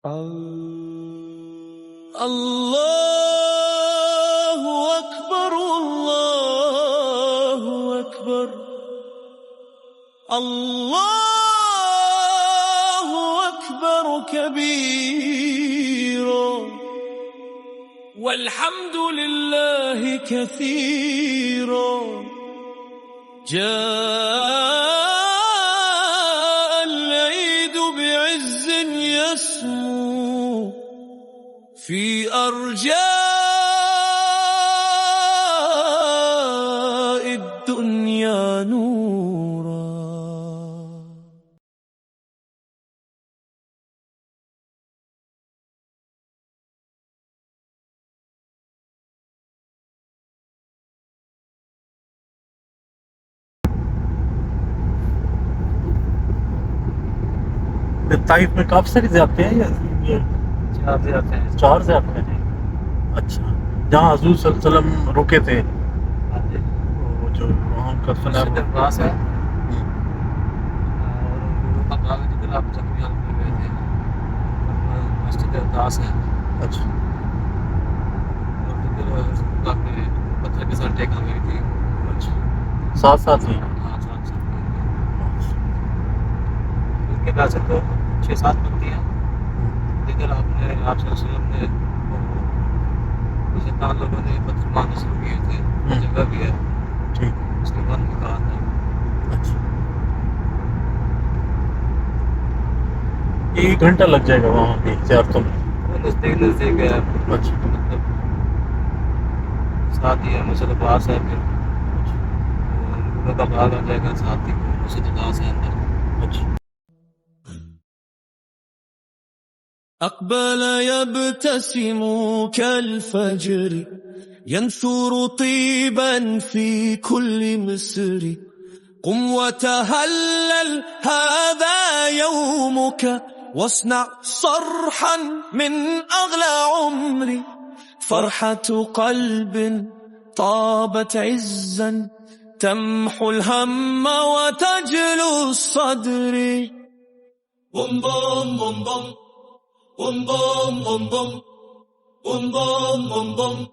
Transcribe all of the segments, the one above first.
الله أكبر الله أكبر الله أكبر كبيرا والحمد لله كثيرا جاء العيد بعز يسمو في أرجاء الدنيا نورا. ताइफ में काफी सारी ज़्यादतियाँ हैं या ये 4 ज़्यादतियाँ हैं। 4 ज़्यादतियाँ हैं? अच्छा, जहाँ हज़ूर सल्लल्लाहु अलैहि वसल्लम रुके थे, हाँ जी, वो जो वहाँ उनका मस्जिद अब्बास है और हम्म, गुरु का बाग जिधर आप जख्मी हालत में गए थे, मस्जिद अब्बास है अच्छा और जिधर आपने पत्थर के साथ टेका हुई थी। अच्छा, साथ साथ ही हैं। हाँ, साथ साथ उसके बाद से तो 6-7 बनती हैं जिधर आपने आप सल्लल्लाहु अलैहि वसल्लम ने जैसे कान लोगों ने पत्थर मारने शुरू किए थे, वो जगह भी है। ठीक, उसके बाद में कहा था अच्छा, 1 घंटा लग जाएगा वहाँ की ज़ियारतों में। वो नज़दीक है, अच्छा मतलब साथ ही है मस्जिद अब्बास है, फिर गुरु का बाग आ जाएगा, साथ ही मस्जिद अब्बास है अंदर। अच्छा। أقبل يبتسم كالفجر ينثر طيبا في كل مصر قم وتهلل هذا يومك واصنع صرحا من أغلى عمري فرحة قلب طابت عزا تمحو الهم وتجلو الصدر بوم بوم بوم بوم بوم بوم بوم بوم بوم بوم بوم بوم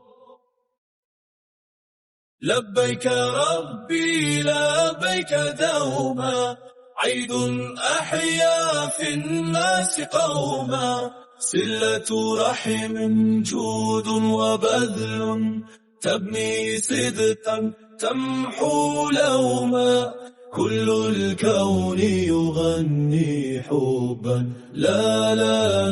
لبيك ربي لبيك دوما عيد أحيا في الناس قوما صلة رحم جود وبذل تبني صدقا تمحو لوما كل الكون يغني حبا لا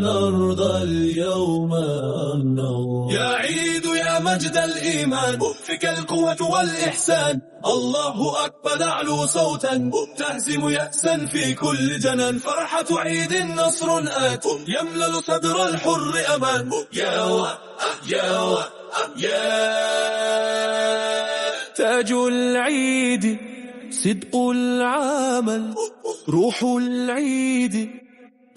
نرضى اليوم النوم يا عيد يا مجد الإيمان فيك القوة والإحسان الله أكبر أعلو صوتا تهزم يأسا في كل جنان فرحة عيد نصر آت يملل صدر الحر أمان يا تاج العيد صدق العمل روح العيد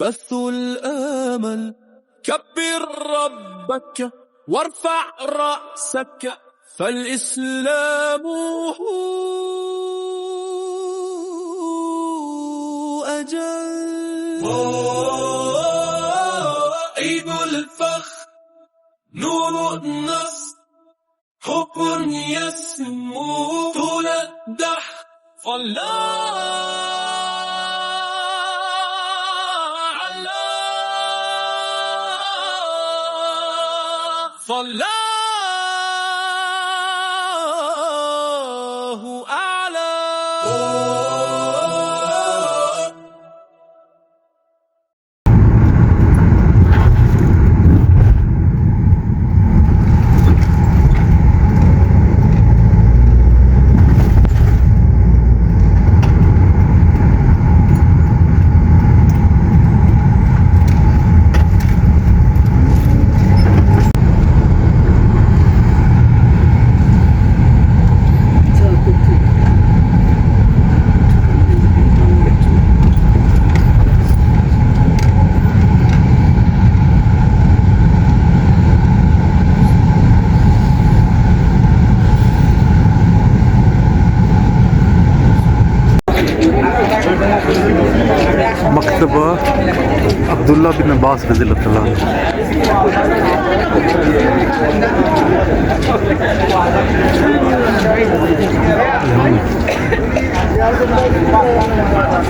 بث الآمل كبر ربك وارفع رأسك فالإسلام أجل عيد الفخر نور النصر حب يسمو طول الدهر فالله أعلى. अब्दुल्ला बिन अब्बास रज़ियल्लाहु अन्हु।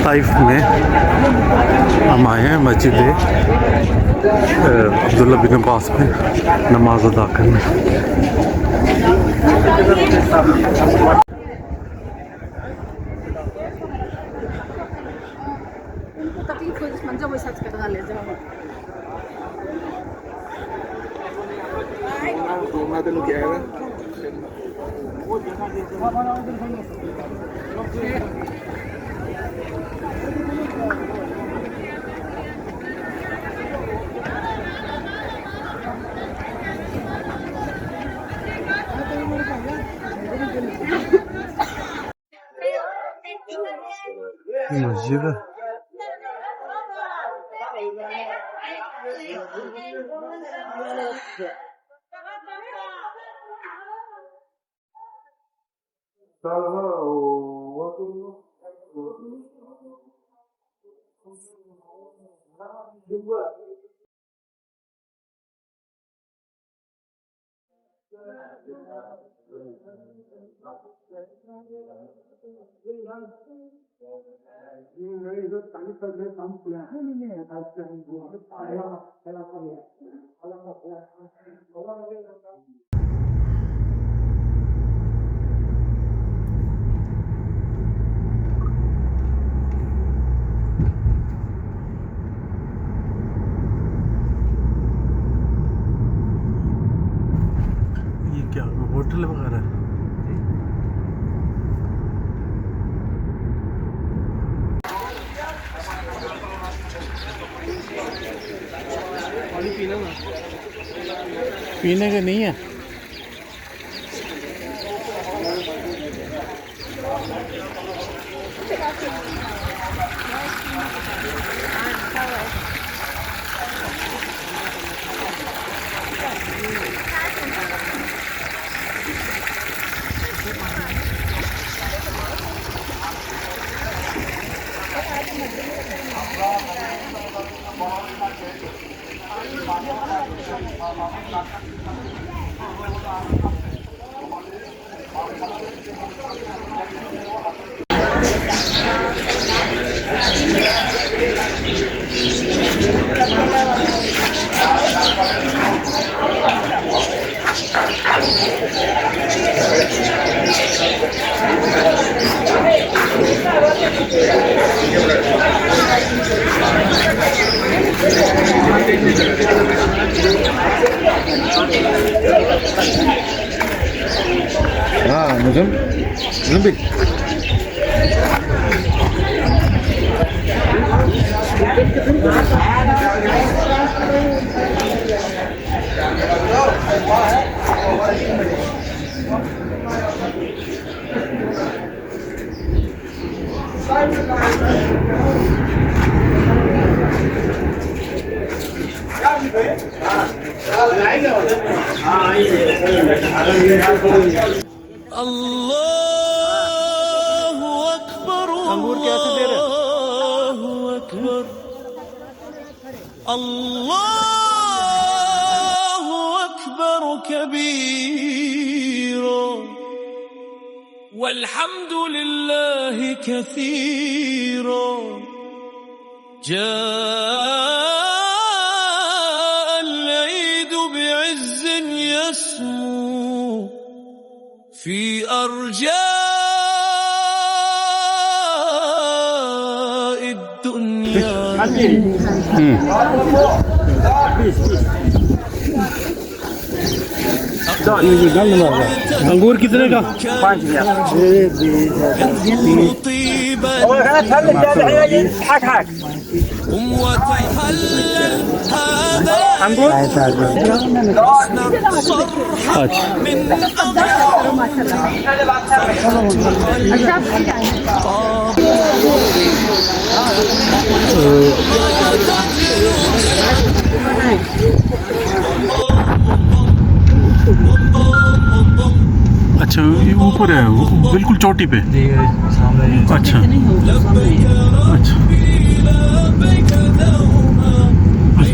ताइफ में हम आए हैं मस्जिद अब्दुल्ला बिन अब्बास में नमाज अदा करने। मस्जिद ये क्या होटल वगैरह है? पीने के नहीं है। हाँ मुझे अल्लाहु अकबर, अंगूर कैसे दे रहे? अल्लाहु अकबर, अल्लाहु अकबर कबीरा वल्हम्दुलिल्लाहि कसीरा जाअ العيد بعز يسمو في أرجاء الدنيا. अंगूर कितने का? 5,000. وتهلل هذا صرحا من अच्छा ये ऊपर है, बिल्कुल चोटी पे। सामने अच्छा अच्छा।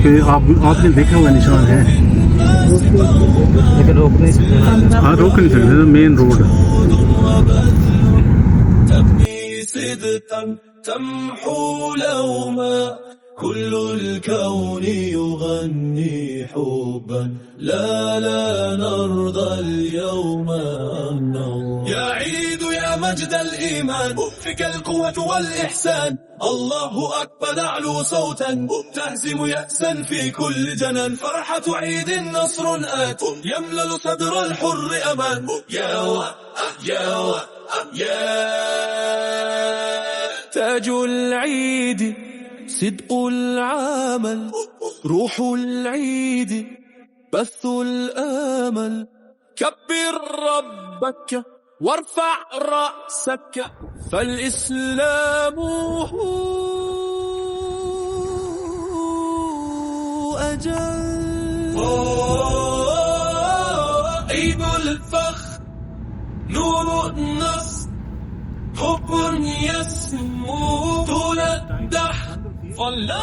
पे आपने देखा हुआ निशान है? लेकिन रोक नहीं सकते ना। हाँ रोक नहीं सकते, मेन रोड है। تبني صدقا تمحو لوما كل الكون يغني حبا لا نرضى اليوم يا عيد يا مجد الإيمان فيك القوة والإحسان الله أكبر نعلو صوتا تهزم يأسا في كل جنان فرحة عيد نصر آت يملل صدر الحر أمان يا تاج العيد صدق العمل روح العيد بث الآمل كبر ربك وارفع رأسك فالإسلام أجل عيد الفخر نور النصر حب يسمو طول الدهر صلى